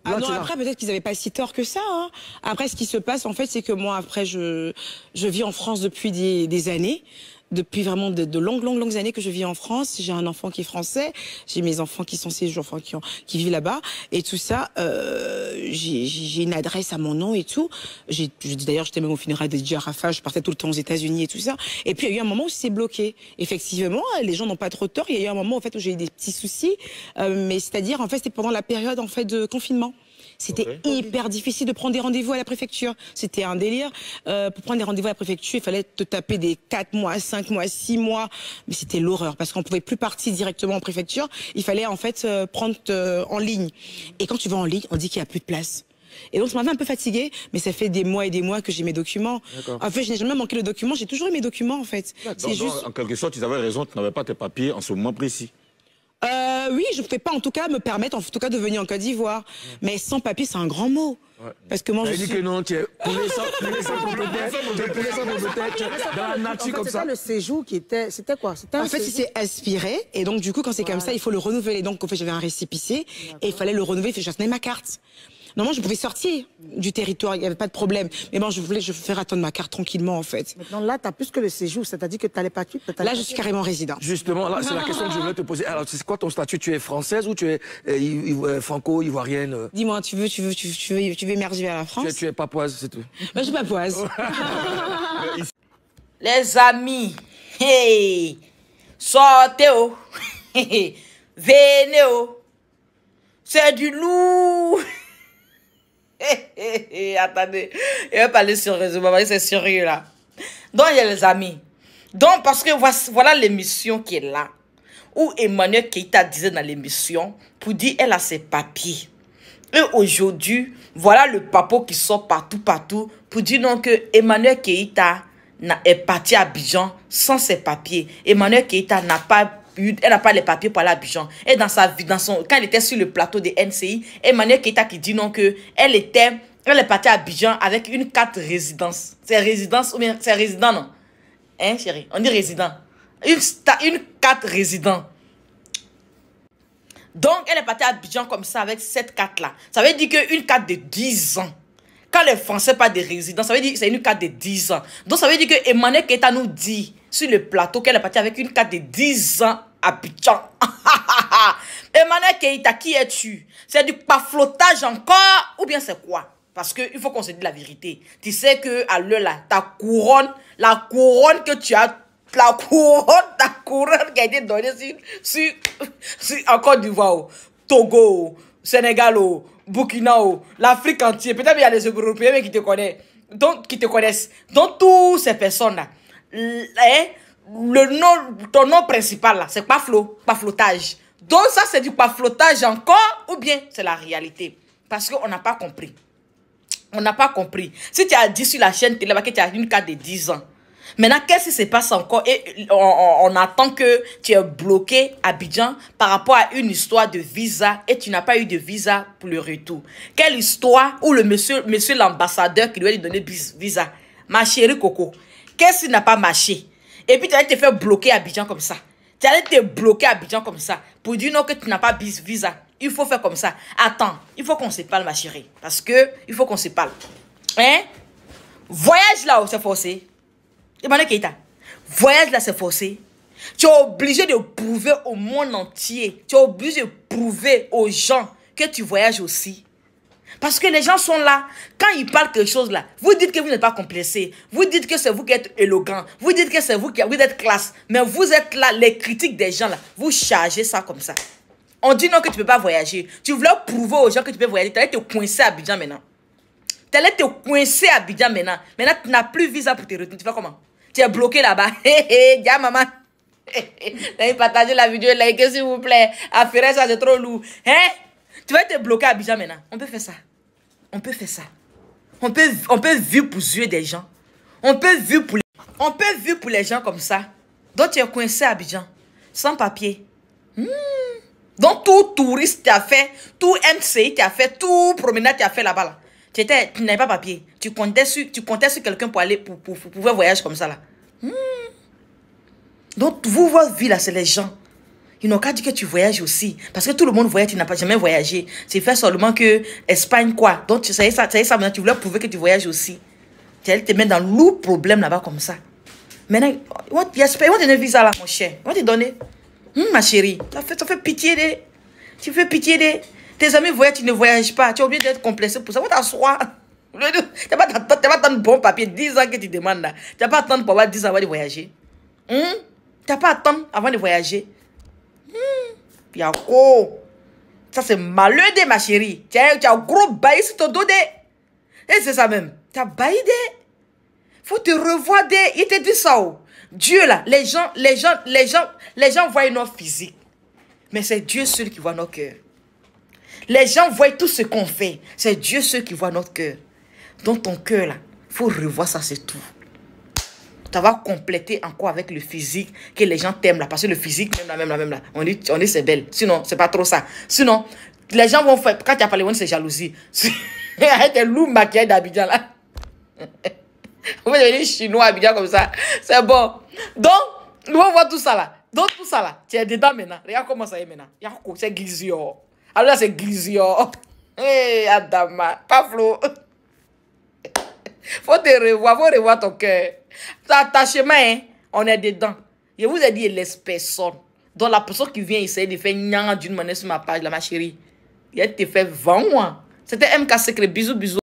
Ah Là, non, après, peut-être qu'ils n'avaient pas si tort que ça. Hein. Après, ce qui se passe, en fait, c'est que moi, après, je vis en France depuis des années. Depuis vraiment de longues années que je vis en France. J'ai un enfant qui est français. J'ai mes enfants qui sont ces enfants qui vivent là-bas. Et tout ça, j'ai une adresse à mon nom et tout. D'ailleurs, j'étais même au funérailles de DJ Arafat. Je partais tout le temps aux États-Unis et tout ça. Et puis, il y a eu un moment où c'est bloqué. Effectivement, les gens n'ont pas trop tort. Il y a eu un moment, en fait, où j'ai eu des petits soucis. Mais c'est-à-dire, en fait, c'était pendant la période, en fait, de confinement. C'était hyper difficile de prendre des rendez-vous à la préfecture. C'était un délire. Pour prendre des rendez-vous à la préfecture, il fallait te taper des 4 mois, 5 mois, 6 mois. Mais c'était l'horreur parce qu'on pouvait plus partir directement en préfecture. Il fallait en fait prendre en ligne. Et quand tu vas en ligne, on dit qu'il n'y a plus de place. Et donc, ça m'avait un peu fatiguée, mais ça fait des mois et des mois que j'ai mes documents. En fait, je n'ai jamais manqué de documents. J'ai toujours eu mes documents, en fait. C'est juste... En quelque sorte, tu avais raison, tu n'avais pas tes papiers en ce moment précis. Oui, je ne pouvais pas en tout cas me permettre en tout cas de venir en Côte d'Ivoire. Mais sans papier, c'est un grand mot. Ouais. Parce que moi, je dis que non, tu es dans la nature comme ça. Le séjour qui était, c'était quoi? En fait, il s'est aspiré et donc du coup, quand c'est comme ça, il faut le renouveler. Donc, en fait, j'avais un récépissé et il fallait le renouveler. Je tenais ma carte. Normalement, je pouvais sortir du territoire, il n'y avait pas de problème. Mais bon, je voulais faire attendre ma carte tranquillement, en fait. Maintenant, là, tu as plus que le séjour, c'est-à-dire que tu as les papiers. Là, je suis carrément résident. Justement, là, c'est la question que je voulais te poser. Alors, c'est quoi ton statut? Tu es française ou tu es franco-ivoirienne? Dis-moi, tu veux émerger vers la France? Tu es papoise, c'est tout. Moi, je suis papoise. Les amis, hey, sortez, oh, venez, oh, c'est du lourd. Attendez, je vais parler sérieusement, c'est sérieux là. Donc, il y a les amis. Donc, parce que voilà l'émission qui est là, où Emmanuel Keïta disait dans l'émission, pour dire elle a ses papiers. Et aujourd'hui, voilà le papo qui sort partout, pour dire non que Emmanuel Keïta est parti à Abidjan sans ses papiers. Emmanuel Keïta n'a pas elle n'a pas les papiers pour aller à Abidjan. Et quand elle était sur le plateau de NCI, Emmanuel Keïta qui dit non que elle est partie à Abidjan avec une carte résidence. C'est résidence ou bien c'est résident, non? Hein, chérie? On dit résident. Une carte résident. Donc, elle est partie à Abidjan comme ça avec cette carte-là. Ça veut dire qu'une carte de 10 ans. Quand les Français parlent de résidence, ça veut dire que c'est une carte de 10 ans. Donc, ça veut dire que Emmanuel Keïta nous dit sur le plateau qu'elle est partie avec une carte de 10 ans à Abidjan. Emmanuel Keïta, qui es-tu? C'est du paflotage encore ou bien c'est quoi? Parce qu'il faut qu'on se dise la vérité. Tu sais que à l'heure là, la couronne que tu as, ta couronne qui a été donnée sur en Côte d'Ivoire, Togo, Sénégal, Burkina, l'Afrique entière. Peut-être il y a des Européens qui te connaissent. Donc, toutes ces personnes-là, ton nom principal, là, c'est paflotage. Donc, ça, c'est du paflotage encore, ou bien c'est la réalité? Parce qu'on n'a pas compris. On n'a pas compris. Si tu as dit sur la chaîne télé que tu as une carte de 10 ans, maintenant, qu'est-ce qui se passe encore? Et on attend que tu es bloqué à Abidjan par rapport à une histoire de visa et tu n'as pas eu de visa pour le retour. Quelle histoire où le monsieur l'ambassadeur qui doit lui donner visa? Ma chérie Coco, qu'est-ce qui n'a pas marché? Et puis tu allais te faire bloquer à Abidjan comme ça. Tu allais te bloquer à Abidjan comme ça pour dire non que tu n'as pas visa. Il faut faire comme ça. Attends, il faut qu'on se parle, ma chérie. Parce que il faut qu'on se parle. Hein? Voyage là où c'est forcé. Emmanuel Keïta, voyage là c'est forcé. Tu es obligé de prouver au monde entier. Tu es obligé de prouver aux gens que tu voyages aussi. Parce que les gens sont là. Quand ils parlent quelque chose là, vous dites que vous n'êtes pas complexé. Vous dites que c'est vous qui êtes élégant. Vous dites que c'est vous qui êtes classe. Mais vous êtes là, les critiques des gens là. Vous chargez ça comme ça. On dit non que tu ne peux pas voyager. Tu voulais prouver aux gens que tu peux voyager. Tu allais te coincer à Abidjan maintenant. Tu allais te coincer à Abidjan maintenant. Maintenant, tu n'as plus visa pour te retourner. Tu fais comment? Tu es bloqué là-bas. Hé, hé, maman. Partagez la vidéo, likez s'il vous plaît. Affaire ça, c'est trop lourd. Hein? Tu vas te bloquer à Abidjan maintenant. On peut faire ça. On peut faire ça. On peut vivre pour yeux des gens. On peut vivre pour les gens comme ça. Donc tu es coincé à Abidjan. Sans papier. Donc tout touriste tu as fait, tout NCI tu as fait, tout promenade tu as fait là-bas. Là. Tu n'avais pas papier. Tu comptais sur quelqu'un pour aller pour pouvoir voyager comme ça là. Donc vous, votre vie là, c'est les gens. Ils n'ont qu'à dire que tu voyages aussi. Parce que tout le monde voyage, tu n'as pas jamais voyagé. C'est fait seulement que Espagne, quoi. Donc, tu sais ça maintenant, tu voulais prouver que tu voyages aussi. Tu allais te mettre dans lourd problème là-bas comme ça. Maintenant, ils vont te donner un visa là, mon cher. Ils vont te donner. Ma chérie, ça fait pitié de... Tu fais pitié de... Tes amis voyagent, tu ne voyages pas. Tu es obligé d'être complexé pour ça. Va t'asseoir. Tu n'as pas attendre bon papier, 10 ans que tu demandes là. Tu n'as pas attendre pour avoir 10 ans avant de voyager. Tu n'as pas attendre avant de voyager. Yako. Ça c'est malheur de ma chérie. Tu as un gros bail sur ton dos de. Et c'est ça même. Tu as baillé de. Faut te revoir de. Il te dit ça. Oh. Dieu là, les gens voient notre physique. Mais c'est Dieu seul qui voit nos cœurs. Les gens voient tout ce qu'on fait. C'est Dieu seul qui voit notre cœur. Dans ton cœur là, il faut revoir ça, c'est tout. Ça va compléter encore avec le physique que les gens t'aiment là. Parce que le physique, même là. On dit c'est belle. Sinon, c'est pas trop ça. Sinon, les gens vont faire. Quand tu as parlé, c'est jalousie. Avec tes loups maquillés d'Abidjan là. Vous voyez les Chinois Abidjan comme ça. C'est bon. Donc, nous allons voir tout ça là. Donc, tout ça là. Tu es dedans maintenant. Regarde comment ça est maintenant. C'est glisio. Alors là, c'est glisio. Hé, Adama. Pas flou. Faut revoir ton cœur. Ta chemin, hein, on est dedans. Je vous ai dit, il laisse personne. Donc la personne qui vient essayer de faire d'une manière sur ma page, là, ma chérie, il te fait vendre. C'était MK Secret. Bisous, bisous.